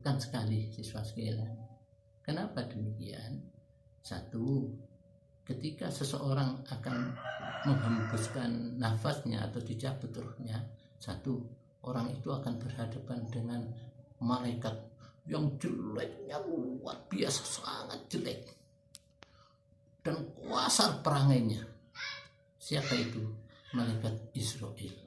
menakutkan sekali siswa sekalian. Kenapa demikian? Satu, ketika seseorang akan menghembuskan nafasnya atau dicabut ruhnya, satu, orang itu akan berhadapan dengan malaikat yang jeleknya luar biasa, sangat jelek dan kuasa perangainya. Siapa itu? Malaikat Israel.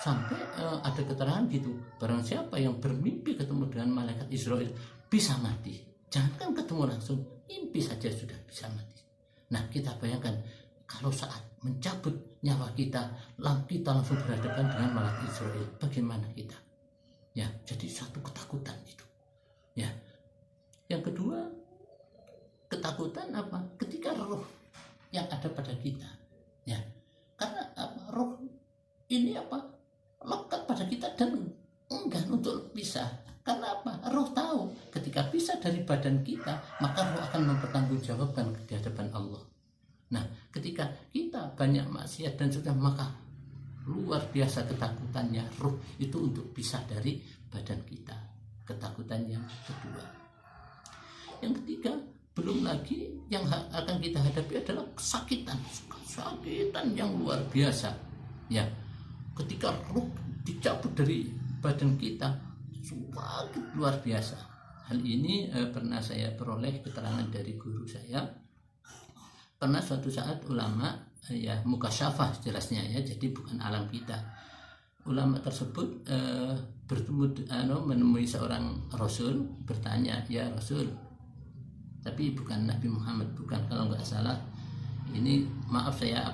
Sampai ada keterangan gitu, barang siapa yang bermimpi ketemu dengan malaikat Israel bisa mati. Jangan ketemu langsung, mimpi saja sudah bisa mati. Nah, kita bayangkan kalau saat mencabut nyawa kita langsung berhadapan dengan malaikat Israel, bagaimana kita? Ya, jadi satu ketakutan itu. Ya. Yang kedua, ketakutan apa? Ketika roh yang ada pada kita, ya, karena apa? Roh ini apa? Lekat pada kita dan enggan untuk pisah. Karena apa? Roh tahu ketika pisah dari badan kita, maka roh akan mempertanggungjawabkan di hadapan Allah. Nah, ketika kita banyak maksiat dan sudah, maka luar biasa ketakutannya roh itu untuk pisah dari badan kita. Ketakutan yang kedua. Yang ketiga, belum lagi yang akan kita hadapi adalah kesakitan yang luar biasa. Ya, ketika roh dicabut dari badan kita, semakin luar biasa. Hal ini pernah saya peroleh keterangan dari guru saya. Pernah suatu saat ulama, ya mukasyafah jelasnya ya, jadi bukan alam kita. Ulama tersebut menemui seorang rasul, bertanya, ya Rasul, tapi bukan Nabi Muhammad, bukan, kalau nggak salah. Ini maaf saya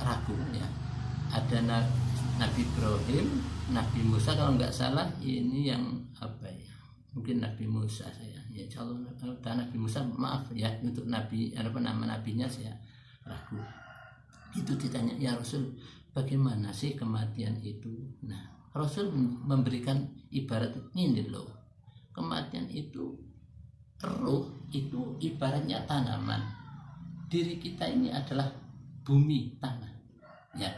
ragu ya. Ada Nabi Ibrahim, Nabi Musa kalau nggak salah, ini yang mungkin Nabi Musa saya. Ya kalau Nabi Musa, maaf ya, untuk Nabi nama nabinya saya ragu. Itu ditanya, ya Rasul, bagaimana sih kematian itu? Nah, Rasul memberikan ibarat ini loh. Kematian itu, roh itu ibaratnya tanaman. Diri kita ini adalah bumi, tanah. Ya.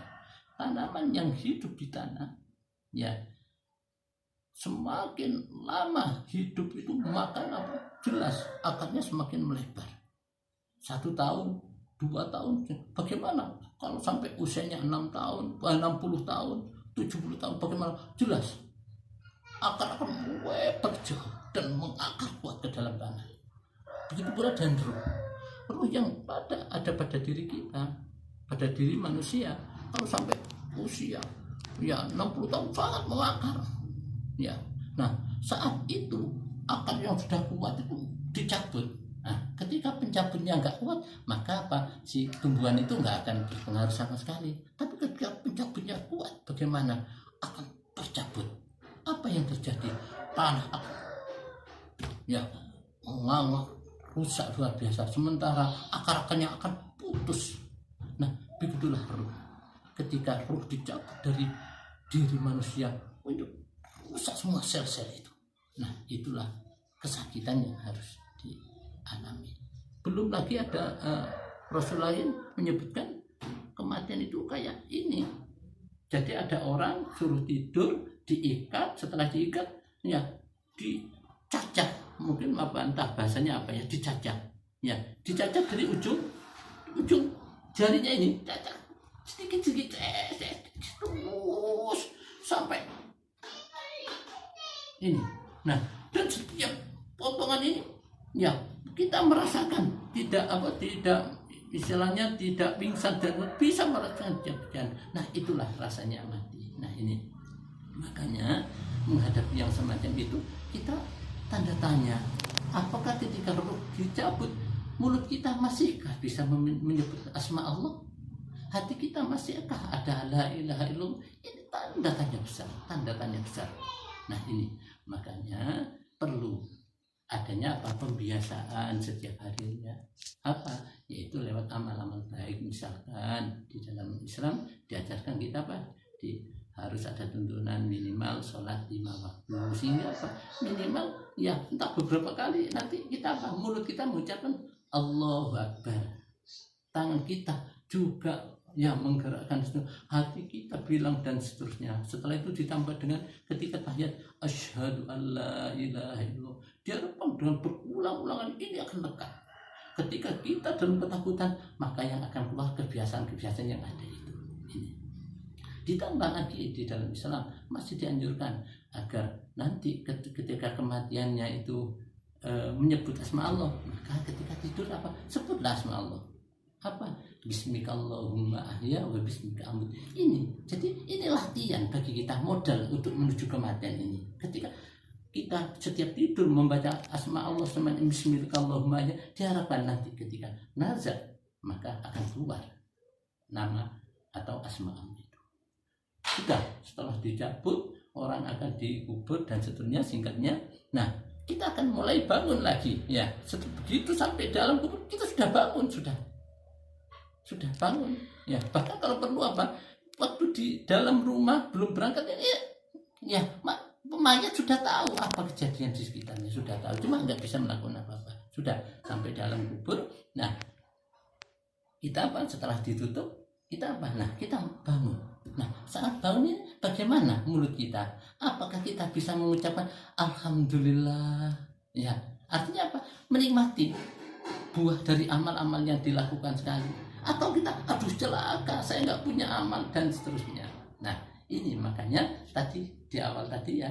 Tanaman yang hidup di tanah, ya, semakin lama hidup itu makan apa? Jelas akarnya semakin melebar. 1 tahun, 2 tahun, bagaimana? Kalau sampai usianya 6 tahun, 60 tahun, 70 tahun, bagaimana? Jelas akar akan melebar jauh dan mengakar kuat ke dalam tanah. Begitu pula dengan roh yang ada pada diri kita, pada diri manusia. Kalau sampai usia ya 60 tahun sangat mengakar. Ya. Nah, saat itu akar yang sudah kuat itu dicabut. Nah, ketika pencabutnya nggak kuat, maka apa? Si tumbuhan itu nggak akan berpengaruh sama sekali. Tapi ketika pencabutnya kuat, bagaimana? Akan tercabut. Apa yang terjadi? Tanah akan ya menganga, rusak luar biasa. Sementara akar-akarnya akan putus. Nah, begitulah roh. Ketika roh dicabut dari diri manusia, rusak semua sel-sel itu. Nah, itulah kesakitan yang harus dialami. Belum lagi ada Rasul lain menyebutkan kematian itu kayak ini. Jadi ada orang suruh tidur, diikat, setelah diikat ya dicacah, mungkin entah bahasanya apa ya, dicacah. Ya, dicacah dari ujung jarinya ini, cacah sedikit terus sampai ini. Nah, dan setiap potongan ini ya kita merasakan tidak istilahnya tidak pingsan dan bisa merasakan jalan. Nah, itulah rasanya mati. Nah, ini makanya menghadapi yang semacam itu kita tanda tanya, apakah ketika roh dicabut mulut kita masihkah bisa menyebut asma Allah? Hati kita masihkah ada la ilaha illallah? Ini tanda tanya besar. Nah, ini makanya perlu adanya pembiasaan setiap harinya, yaitu lewat amal-amal baik. Misalkan di dalam Islam diajarkan kita harus ada tuntunan minimal sholat 5 waktu, sehingga minimal ya entah beberapa kali nanti kita mulut kita mengucapkan Allahu Akbar, tangan kita juga ya menggerakkan hati kita bilang dan seterusnya. Setelah itu ditambah dengan ketika tahiyat asyhadu alla ilaha illallah, diharapkan dengan berulang-ulangan ini akan lekat. Ketika kita dalam ketakutan, maka yang akan keluar kebiasaan-kebiasaan yang ada itu. Ini ditambah lagi di dalam Islam masih dianjurkan agar nanti ketika kematiannya itu menyebut asma Allah, maka ketika tidur apa? Sebutlah asma Allah. Apa? Bismikallahumma ahya wa bismika amut. Ini, jadi ini latihan bagi kita, modal untuk menuju kematian ini. Ketika kita setiap tidur membaca asma Allah sama bismikallahumma ahya, diharapkan nanti ketika nazar maka akan keluar nama atau asma Allah itu. Sudah, setelah dicabut orang akan dikubur dan seterusnya, singkatnya. Nah, kita akan mulai bangun lagi ya. Setelah begitu sampai dalam kubur kita sudah bangun, sudah bangun ya. Bahkan kalau perlu apa, waktu di dalam rumah belum berangkat ini ya mayat sudah tahu apa kejadian di sekitarnya, sudah tahu, cuma nggak bisa melakukan apa-apa. Sudah sampai dalam kubur. Nah, kita apa, setelah ditutup kita apa, nah kita bangun. Nah, saat bangun ini bagaimana mulut kita? Apakah kita bisa mengucapkan alhamdulillah ya, artinya apa, menikmati buah dari amal-amal yang dilakukan sekali, atau kita aduh celaka saya nggak punya amal dan seterusnya. Nah, ini makanya tadi di awal tadi ya,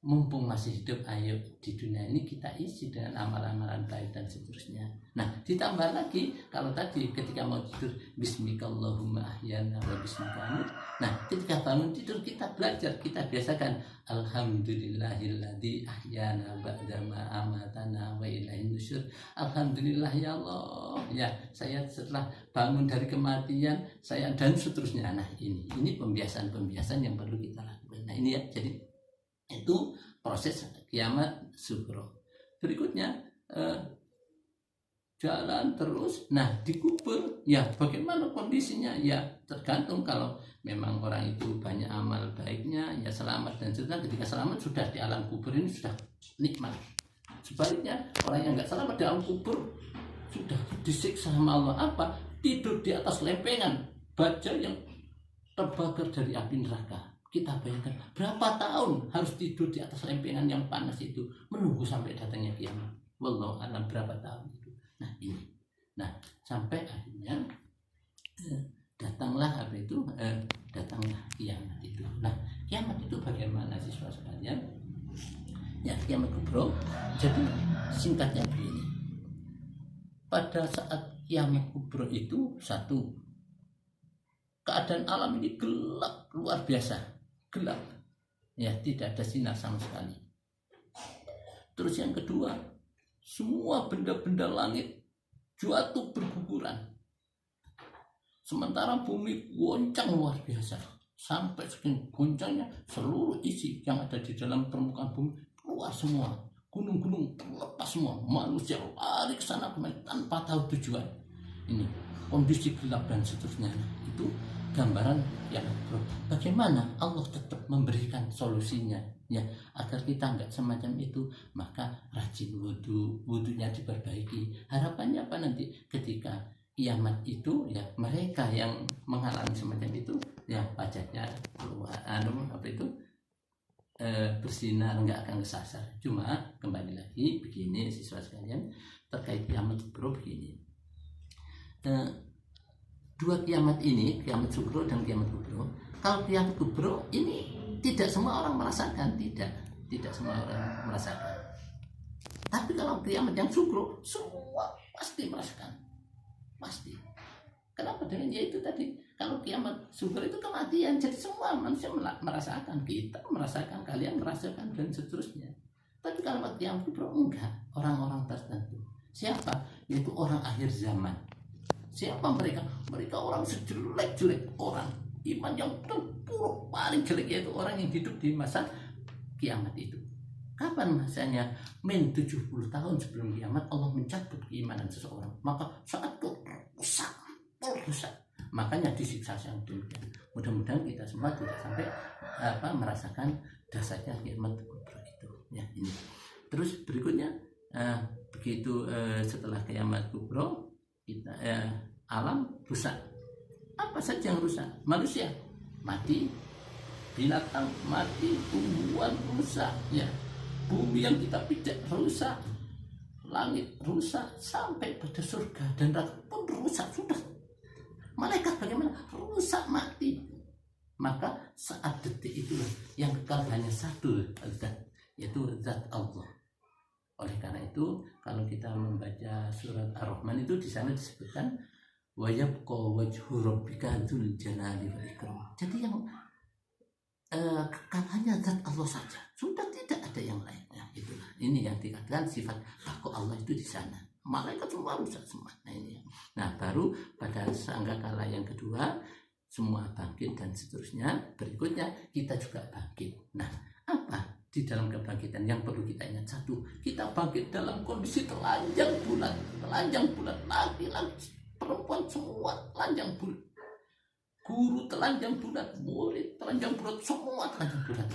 mumpung masih hidup, ayo di dunia ini kita isi dengan amalan-amalan baik dan seterusnya. Nah, ditambah lagi kalau tadi ketika mau tidur bismikallahumma ahyana wa bismika amut. Nah, ketika bangun tidur kita belajar, kita biasakan alhamdulillahilladzi ahyana ba'da ma amatana wa ilaihin nusyur. Alhamdulillah ya Allah ya, saya setelah bangun dari kematian saya dan seterusnya. Nah, ini pembiasaan yang perlu kita lakukan. Nah, ini ya, jadi itu proses kiamat sugro. Berikutnya jalan terus. Nah, dikubur ya bagaimana kondisinya ya, tergantung. Kalau memang orang itu banyak amal baiknya ya selamat dan seterusnya. Ketika selamat sudah di alam kubur ini sudah nikmat. Sebaliknya orang yang nggak selamat di alam kubur sudah disiksa sama Allah. Apa? Tidur di atas lempengan baja yang terbakar dari api neraka. Kita bayangkan berapa tahun harus tidur di atas lempengan yang panas itu, menunggu sampai datangnya kiamat. Wallahu a'lam berapa tahun itu. Nah, ini. Nah, sampai akhirnya datanglah apa itu? Datanglah kiamat itu. Nah, kiamat itu bagaimana siswa sekalian? Ya, kiamat kubro. Jadi singkatnya begini. Pada saat kiamat kubro itu, satu, keadaan alam ini gelap luar biasa. Gelap ya, tidak ada sinar sama sekali. Terus yang kedua, semua benda-benda langit jatuh berguguran, sementara bumi goncang luar biasa. Sampai segini goncangnya, seluruh isi yang ada di dalam permukaan bumi keluar semua, gunung-gunung terlepas semua, manusia lari ke sana kemari tanpa tahu tujuan. Ini kondisi gelap dan seterusnya. Itu gambaran ya, bro. Bagaimana Allah tetap memberikan solusinya ya, agar kita nggak semacam itu. Maka rajin wudunya diperbaiki. Harapannya apa nanti ketika kiamat itu ya, mereka yang mengalami semacam itu ya wajahnya keluar bersinar, nggak akan kesasar. Cuma kembali lagi begini siswa sekalian, terkait kiamat bro, begini. Dua kiamat ini, kiamat sugro dan kiamat kubro. Kalau kiamat kubro ini tidak semua orang merasakan, tidak semua orang merasakan. Tapi kalau kiamat yang sugro, semua pasti merasakan, pasti. Kenapa? Dengan yaitu tadi, kalau kiamat sugro itu kematian, jadi semua manusia merasakan, kita merasakan, kalian merasakan dan seterusnya. Tapi kalau kiamat kubro enggak, orang-orang tertentu. Siapa? Yaitu orang akhir zaman. Siapa mereka? Mereka orang sejelek-jelek orang, iman yang terpuruk paling jelek, yaitu orang yang hidup di masa kiamat itu. Kapan masanya? 70 tahun sebelum kiamat Allah mencabut keimanan seseorang. Maka saat itu rusak. Makanya disiksa yang demikian. Mudah-mudahan kita semua tidak sampai merasakan dasarnya kiamat kubro itu. Ya, ini. Terus berikutnya begitu setelah kiamat kubro kita alam rusak. Apa Apa saja yang rusak? Manusia mati, binatang mati, tumbuhan rusak, ya. Bumi yang kita pijak rusak, langit rusak, sampai pada surga dan neraka pun rusak sudah. Malaikat bagaimana? Rusak, mati. Maka saat detik itulah yang kekal hanya satu zat, yaitu zat Allah. Oleh karena itu, kalau kita membaca surat Ar-Rahman itu di sana disebutkan wa yabqa wajhu rabbika dzul jalali wal ikram. Jadi yang kekal hanya zat Allah saja. Sudah tidak ada yang lain. Ya, itulah. Ini yang dikatakan sifat aku Allah itu di sana. Malaikat semua rusak semua. Nah, ini. Nah, baru pada sangkakala yang kedua semua bangkit dan seterusnya. Berikutnya kita juga bangkit. Nah, apa di dalam kebangkitan yang perlu kita ingat? Satu, kita bangkit dalam kondisi telanjang bulat, laki-laki, perempuan semua telanjang bulat, guru telanjang bulat, murid telanjang bulat, semua telanjang bulat.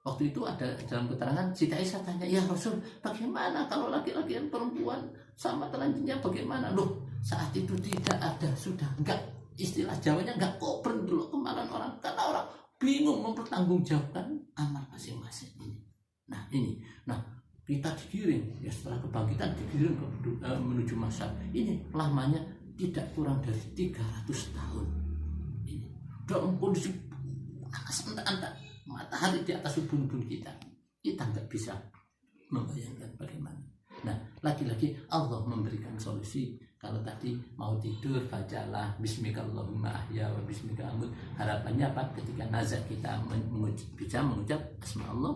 Waktu itu ada dalam keterangan Siti Aisyah tanya, ya Rasul, bagaimana kalau laki-laki dan perempuan sama telanjangnya bagaimana? Loh, saat itu tidak ada, sudah enggak, istilah Jawanya enggak kopen dulu kemarin orang, karena orang bingung mempertanggungjawabkan amal masing-masing ini. Nah ini, kita digiring ya setelah kebangkitan digiring menuju masyar. Ini lamanya tidak kurang dari 300 tahun. Ini dalam kondisi panas anta-anta, matahari di atas ubun-ubun kita nggak bisa membayangkan bagaimana. Nah lagi-lagi Allah memberikan solusi. Kalau tadi mau tidur bacalah bismikallahumma ahya wa bismika amut. Harapannya apa? Ketika nazar kita bisa mengucap asma Allah,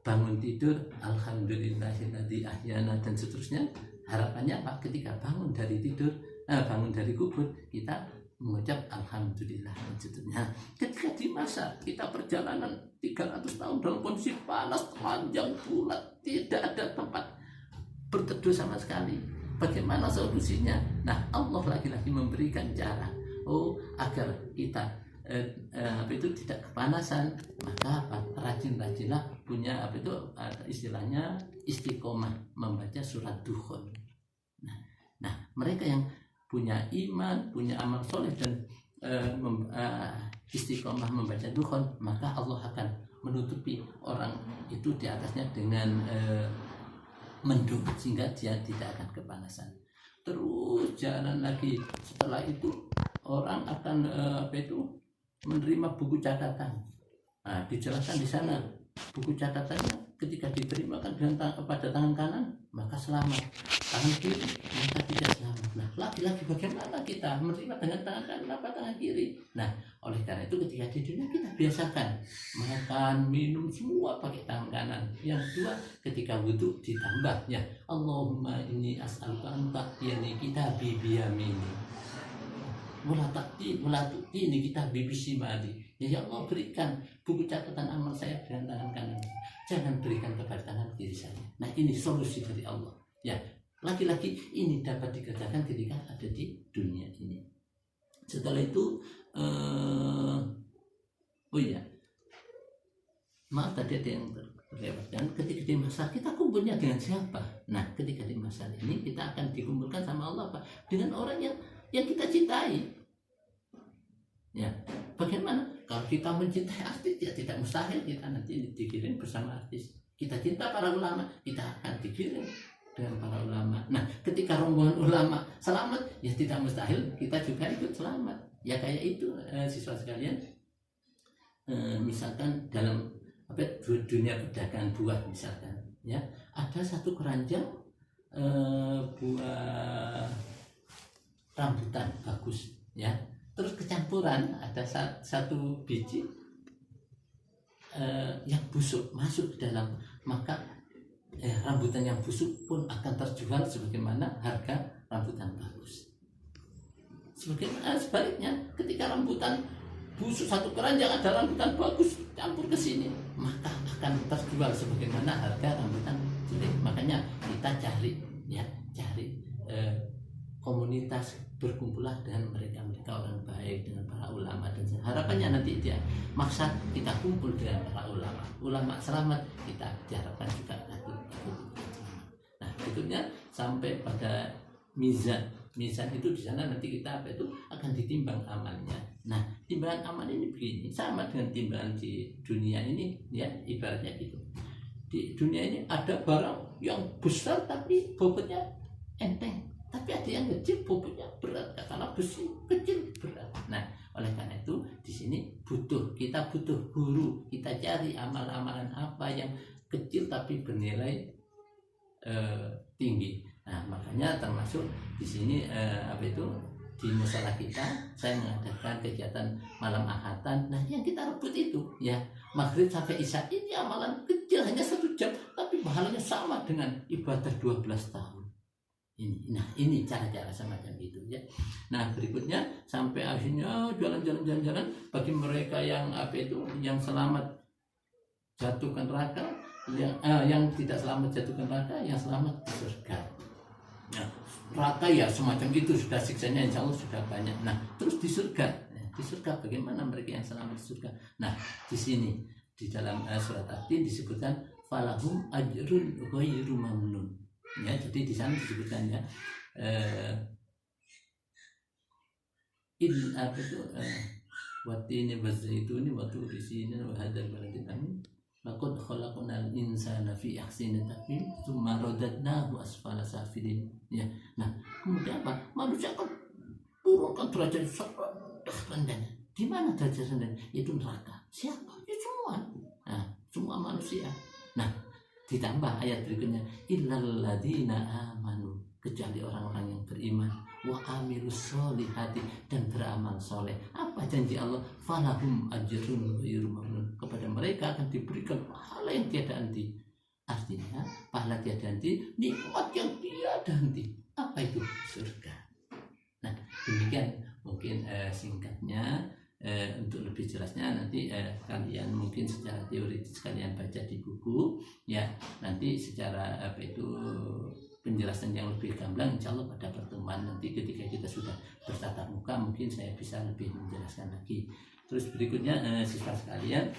bangun tidur alhamdulillahilladzi ahyana dan seterusnya. Harapannya apa? Ketika bangun dari tidur, bangun dari kubur, kita mengucap alhamdulillah dan seterusnya. Ketika di masa kita perjalanan 300 tahun dalam kondisi panas, telanjang bulat, tidak ada tempat berteduh sama sekali. Bagaimana solusinya? Nah, Allah lagi-lagi memberikan cara agar kita tidak kepanasan. Maka rajin-rajinlah punya istilahnya istiqomah membaca surat Dukhan. Nah, mereka yang punya iman, punya amal soleh dan istiqomah membaca Dukhan, maka Allah akan menutupi orang itu di atasnya dengan mendung sehingga dia tidak akan kepanasan. Terus jalan lagi, setelah itu orang akan menerima buku catatan. Nah, dijelaskan di sana buku catatannya ketika diterima kan pada tangan kanan maka selamat, tangan kiri maka tidak selamat. Nah lagi-lagi bagaimana kita menerima dengan tangan kanan apa tangan kiri? Nah oleh karena itu ketika di dunia kita biasakan makan minum semua pakai tangan kanan. Yang kedua ketika wudhu ditambah ya Allahumma inni as'aluka anta yani kita bibiyamini mulatati ini kita bibisi mali. Ya Allah berikan buku catatan amal saya dengan tangan kanan, jangan berikan kepada tangan kiri saya. Nah ini solusi dari Allah. Ya lagi-lagi ini dapat dikerjakan ketika ada di dunia ini. Setelah itu maaf tadi ada yang terlewatkan. Ketika di masa kita kumpulnya dengan siapa? Nah ketika di masa ini kita akan dikumpulkan sama Allah Pak, dengan orang yang kita cintai. Ya, bagaimana? Kalau kita mencintai artis, ya tidak mustahil kita nanti dikirim bersama artis. Kita cinta para ulama, kita akan dikirim dengan para ulama. Nah, ketika rombongan ulama selamat, ya tidak mustahil kita juga ikut selamat. Ya kayak itu siswa sekalian. Misalkan dalam dunia perdagangan buah misalkan, ya ada satu keranjang buah rambutan bagus, ya. Terus kecampuran ada satu biji yang busuk masuk ke dalam, maka rambutan yang busuk pun akan terjual sebagaimana harga rambutan bagus. Sebaliknya ketika rambutan busuk satu keranjang ada rambutan bagus campur ke sini, maka akan terjual sebagaimana harga rambutan jelek. Makanya kita cari komunitas, berkumpullah dengan mereka orang baik, dengan para ulama, dan harapannya nanti dia maksa kita kumpul dengan para ulama selamat, kita diharapkan juga ikut selamat. Nah berikutnya sampai pada mizan mizan itu di sana nanti kita apa itu akan ditimbang amalnya. Nah, timbangan amal ini begini, sama dengan timbangan di dunia ini ya, ibaratnya gitu. Di dunia ini ada barang yang besar tapi bobotnya enteng, tapi ada yang kecil bobotnya berat, karena besi kecil berat. Nah, oleh karena itu di sini kita butuh guru, kita cari amal-amalan apa yang kecil tapi bernilai tinggi. Nah, makanya termasuk di sini apa itu di musala kita saya mengadakan kegiatan malam ahatan. Nah, yang kita rebut itu ya maghrib sampai isya, ini amalan kecil hanya 1 jam tapi pahalanya sama dengan ibadah 12 tahun ini. Nah, ini cara-cara semacam itu ya. Nah, berikutnya sampai akhirnya jalan-jalan bagi mereka yang apa itu yang selamat jatuh ke neraka, yang tidak selamat jatuh ke neraka, yang selamat di surga. Nah, neraka ya semacam itu sudah siksanya insya Allah sudah banyak. Nah, terus di surga bagaimana mereka yang selamat di surga? Nah, di sini di dalam surat At-Tin disebutkan falahum ajrun ghairu mamnun. Ya, jadi di sana disebutkan ya in apa itu watini bazaituni wa turi sinin wa hadzal baladil amin laqad khalaqnal insana fi ahsani taqwim tsumma radadnahu asfala safilin. Ya, nah kemudian apa? Manusia akan turunkan derajat rendah. Di mana derajat rendah? Itu neraka. Siapa? Ya semua. Nah, semua manusia. Nah, ditambah ayat berikutnya illal ladzina amanu, kecuali orang-orang yang beriman, wa amilus solihati, dan beramal soleh. Apa janji Allah? Falahum ajrun ghairu mamnun, kepada mereka akan diberikan pahala yang tiada henti. Artinya pahala tiada henti, nikmat yang tiada henti. Apa itu? Surga. Nah, demikian mungkin singkatnya. Untuk lebih jelasnya nanti kalian mungkin secara teoritis kalian baca di buku ya, nanti secara apa itu penjelasan yang lebih gamblang insya Allah pada pertemuan nanti ketika kita sudah bertatap muka mungkin saya bisa lebih menjelaskan lagi. Terus berikutnya siswa sekalian,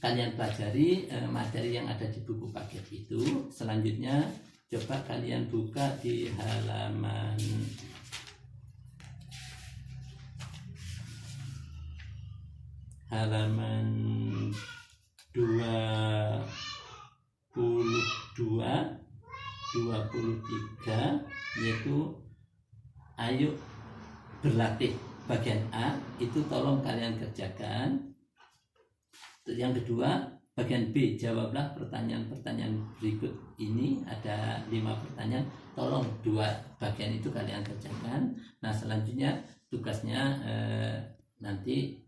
kalian pelajari materi yang ada di buku paket itu. Selanjutnya coba kalian buka di halaman halaman 22 23, yaitu ayo berlatih bagian A itu tolong kalian kerjakan. Yang kedua bagian B, jawablah pertanyaan-pertanyaan berikut ini, ada 5 pertanyaan, tolong 2 bagian itu kalian kerjakan. Nah, selanjutnya tugasnya nanti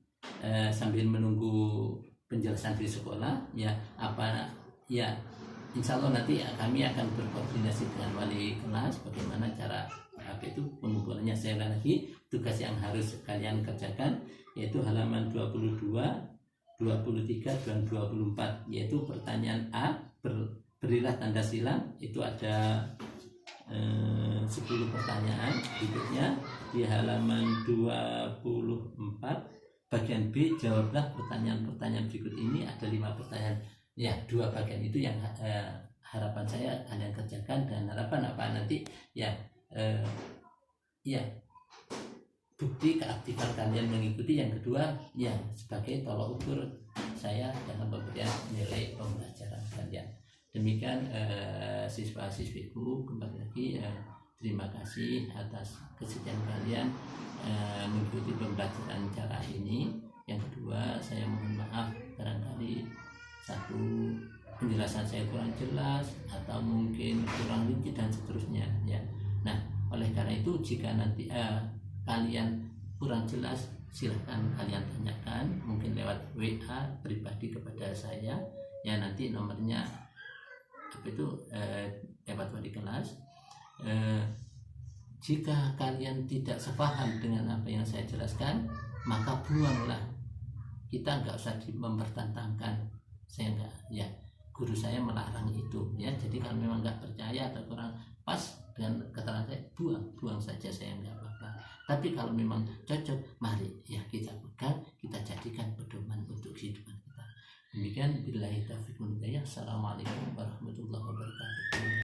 sambil menunggu penjelasan di sekolah ya, apa ya, insya Allah nanti kami akan berkoordinasi dengan wali kelas bagaimana cara apa itu pengumpulannya. Saya lagi tugas yang harus kalian kerjakan yaitu halaman 22, 23 dan 24, yaitu pertanyaan A, berilah tanda silang, itu ada 10 pertanyaan. Berikutnya di halaman 24 bagian B, jawablah pertanyaan-pertanyaan berikut ini, ada 5 pertanyaan ya. 2 bagian itu yang harapan saya kalian kerjakan, dan harapan apa nanti ya ya bukti keaktifan kalian mengikuti. Yang kedua ya sebagai tolak ukur saya dalam pemberian nilai pembelajaran kalian. Demikian siswa-siswiku, kembali lagi terima kasih atas kesediaan kalian mengikuti pembelajaran cara ini. Yang kedua, saya mohon maaf barangkali satu penjelasan saya kurang jelas atau mungkin kurang rinci dan seterusnya ya. Nah, oleh karena itu jika nanti kalian kurang jelas silahkan kalian tanyakan, mungkin lewat WA pribadi kepada saya ya, nanti nomornya apa itu lewat wali kelas. Jika kalian tidak sepaham dengan apa yang saya jelaskan, maka buanglah. Kita nggak usah mempertentangkan. Saya nggak, ya guru saya melarang itu ya. Jadi kalau memang nggak percaya atau kurang pas dengan keterangan saya, buang saja, saya nggak apa-apa. Tapi kalau memang cocok, mari ya kita pegang, kita jadikan pedoman untuk kehidupan kita. Demikian, billahi taufiq wal hidayah. Assalamualaikum warahmatullahi wabarakatuh.